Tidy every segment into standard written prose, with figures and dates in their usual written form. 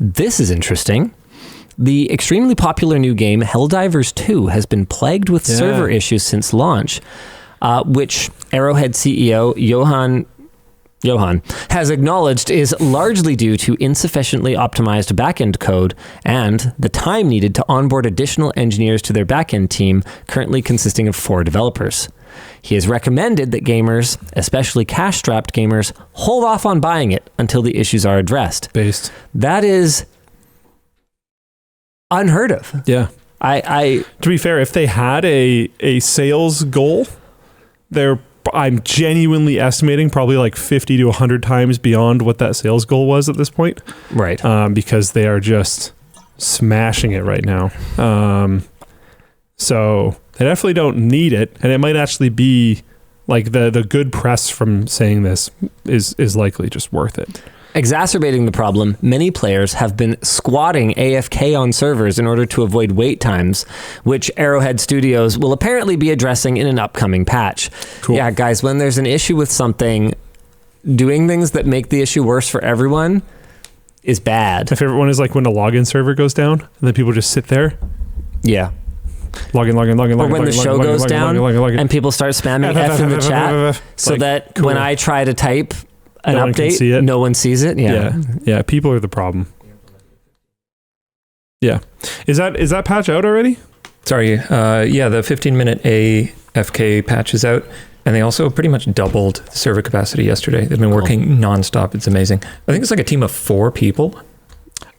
This is interesting. The extremely popular new game Helldivers 2 has been plagued with server issues since launch, which Arrowhead CEO Johan has acknowledged is largely due to insufficiently optimized backend code and the time needed to onboard additional engineers to their backend team, currently consisting of 4 developers. He has recommended that gamers, especially cash-strapped gamers, hold off on buying it until the issues are addressed. That is unheard of. Yeah. To be fair, if they had a sales goal, I'm genuinely estimating probably like 50 to 100 times beyond what that sales goal was at this point. Right. Because they are just smashing it right now. So they definitely don't need it. And it might actually be like the good press from saying this is likely just worth it. Exacerbating the problem, many players have been squatting AFK on servers in order to avoid wait times, which Arrowhead Studios will apparently be addressing in an upcoming patch. Cool. Yeah, guys, when there's an issue with something, doing things that make the issue worse for everyone is bad. My favorite one is like when a login server goes down and then people just sit there. Yeah. Login. Or when the show goes down and people start spamming F in the chat so that when I try to type an update, no one sees it. Yeah. People are the problem. Yeah. Is that patch out already? Sorry. The 15-minute AFK patch is out, and they also pretty much doubled the server capacity yesterday. They've been working nonstop. It's amazing. I think it's like a team of 4 people.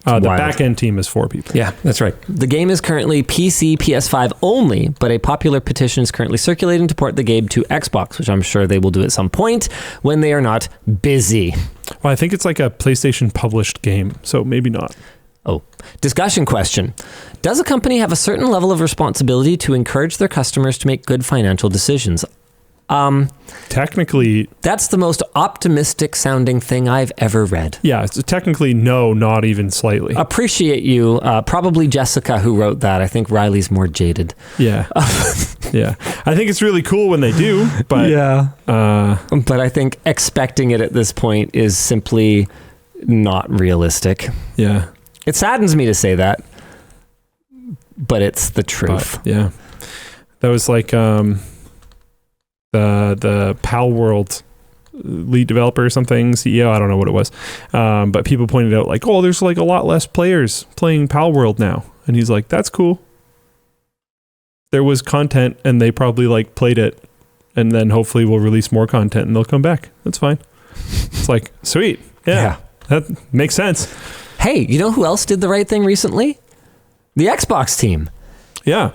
The back-end team is 4 people. Yeah, that's right. The game is currently PC, PS5 only, but a popular petition is currently circulating to port the game to Xbox, which I'm sure they will do at some point when they are not busy. Well, I think it's like a PlayStation published game, so maybe not. Oh, discussion question. Does a company have a certain level of responsibility to encourage their customers to make good financial decisions? Technically, that's the most optimistic sounding thing I've ever read. Yeah, it's technically no, not even slightly. Appreciate you. Probably Jessica who wrote that. I think Riley's more jaded. Yeah. Yeah. I think it's really cool when they do, but but I think expecting it at this point is simply not realistic. Yeah. It saddens me to say that, but it's the truth. Yeah. That was like the Pal World lead developer or something, CEO, I don't know what it was. But people pointed out like, oh, there's like a lot less players playing Pal World now. And he's like, that's cool. There was content and they probably like played it, and then hopefully we'll release more content and they'll come back. That's fine. It's like, sweet. Yeah. That makes sense. Hey, you know who else did the right thing recently? The Xbox team. Yeah.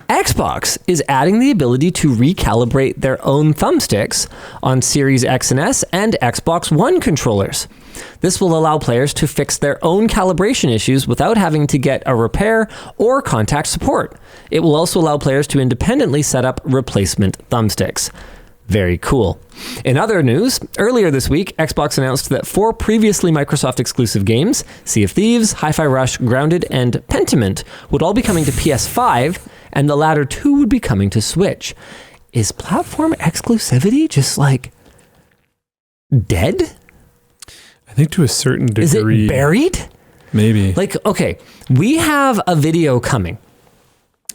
Xbox is adding the ability to recalibrate their own thumbsticks on Series X and S and Xbox One controllers. This will allow players to fix their own calibration issues without having to get a repair or contact support. It will also allow players to independently set up replacement thumbsticks. Very cool. In other news, earlier this week, Xbox announced that 4 previously Microsoft exclusive games, Sea of Thieves, Hi-Fi Rush, Grounded, and Pentiment, would all be coming to PS5, and the latter 2 would be coming to Switch. Is platform exclusivity just like dead? I think to a certain degree. Is it buried? Maybe. Like, okay, we have a video coming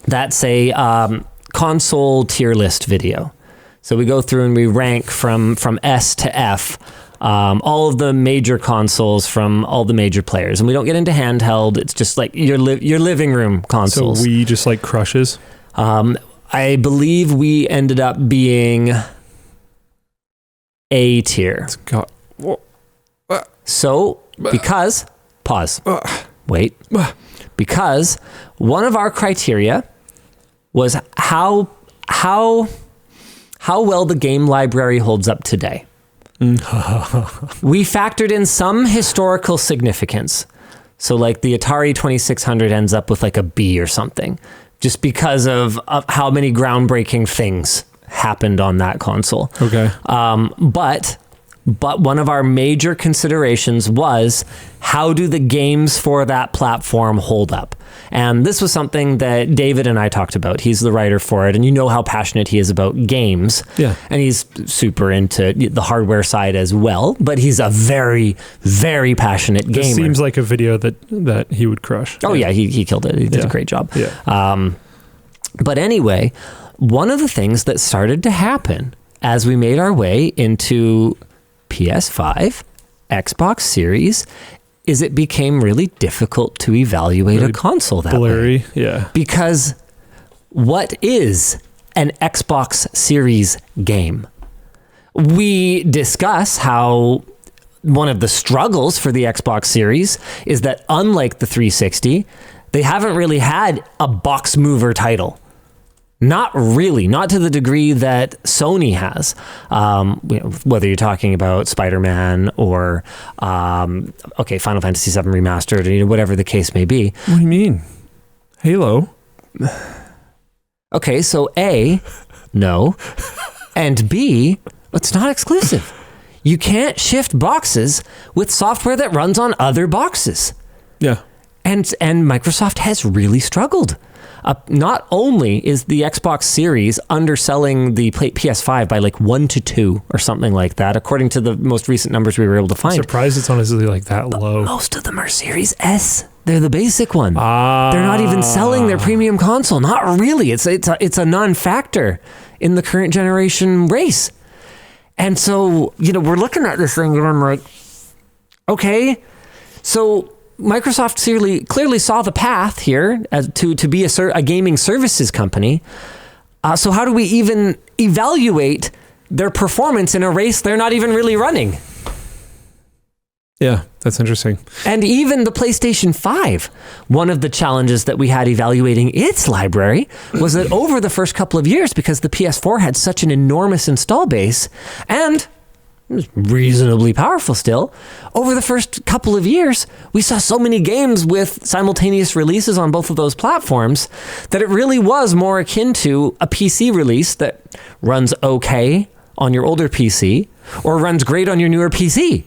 that's a console tier list video. So we go through and we rank from S to F, all of the major consoles from all the major players. And we don't get into handheld. It's just like your living room consoles. So we just like crushes? I believe we ended up being A tier. So, because, pause, wait, because one of our criteria was how well the game library holds up today. We factored in some historical significance. So like the Atari 2600 ends up with like a B or something, just because of how many groundbreaking things happened on that console. Okay. But But one of our major considerations was, how do the games for that platform hold up? And this was something that David and I talked about. He's the writer for it, and you know how passionate he is about games. Yeah. And he's super into the hardware side as well, but he's a very, very passionate gamer. This seems like a video that he would crush. Oh yeah, he killed it. He did a great job. Yeah. But anyway, one of the things that started to happen as we made our way into PS5, Xbox Series, is it became really difficult to evaluate Really a console that blurry. way. Yeah. Because what is an Xbox Series game? We discuss how one of the struggles for the Xbox Series is that, unlike the 360, they haven't really had a box mover title. Not really, not to the degree that Sony has. Whether you're talking about Spider-Man or, Final Fantasy VII Remastered, or whatever the case may be. What do you mean? Halo? Okay, so A, no, and B, it's not exclusive. You can't shift boxes with software that runs on other boxes. Yeah. And Microsoft has really struggled. Not only is the Xbox Series underselling the PS5 by like 1 to 2 or something like that, according to the most recent numbers we were able to find. I'm surprised it's honestly like that low. Most of them are Series S. They're the basic one. They're not even selling their premium console. Not really. It's a non-factor in the current generation race. And so, we're looking at this thing and I'm like, okay, so Microsoft clearly saw the path here to be a gaming services company. So how do we even evaluate their performance in a race they're not even really running? Yeah, that's interesting. And even the PlayStation 5, one of the challenges that we had evaluating its library was that over the first couple of years, because the PS4 had such an enormous install base and reasonably powerful still, over the first couple of years, we saw so many games with simultaneous releases on both of those platforms that it really was more akin to a PC release that runs okay on your older PC or runs great on your newer PC.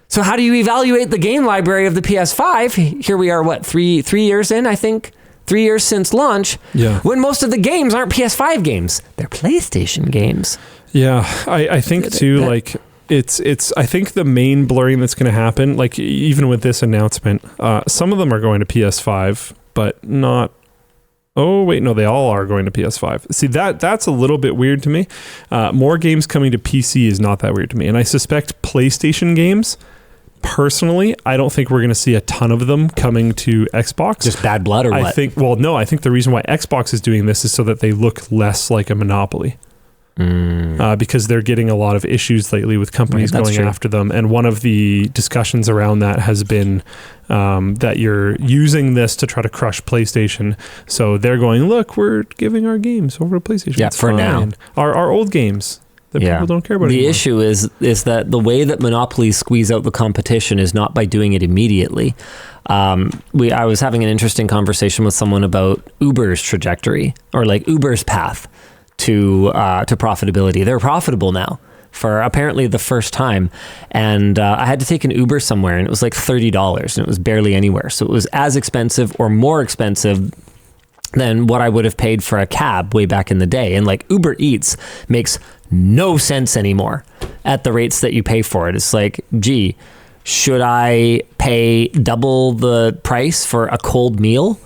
So how do you evaluate the game library of the PS5? Here we are, three years in, I think? 3 years since launch, when most of the games aren't PS5 games. They're PlayStation games. Yeah, I think too, it's I think the main blurring that's going to happen, like even with this announcement, some of them are going to PS5, but not, oh wait, no, they all are going to PS5. See, that's a little bit weird to me. More games coming to PC is not that weird to me. And I suspect PlayStation games, personally, I don't think we're going to see a ton of them coming to Xbox. Just bad blood or what? I think the reason why Xbox is doing this is so that they look less like a monopoly. Because they're getting a lot of issues lately with companies going after them. And one of the discussions around that has been that you're using this to try to crush PlayStation. So they're going, look, we're giving our games over to PlayStation. Yeah, for now. Our old games that people don't care about anymore. The issue is that the way that monopolies squeeze out the competition is not by doing it immediately. I was having an interesting conversation with someone about Uber's trajectory, or like Uber's path to profitability. They're profitable now for apparently the first time. And I had to take an Uber somewhere and it was like $30 and it was barely anywhere. So it was as expensive or more expensive than what I would have paid for a cab way back in the day. And like Uber Eats makes no sense anymore at the rates that you pay for it. It's like, gee, should I pay double the price for a cold meal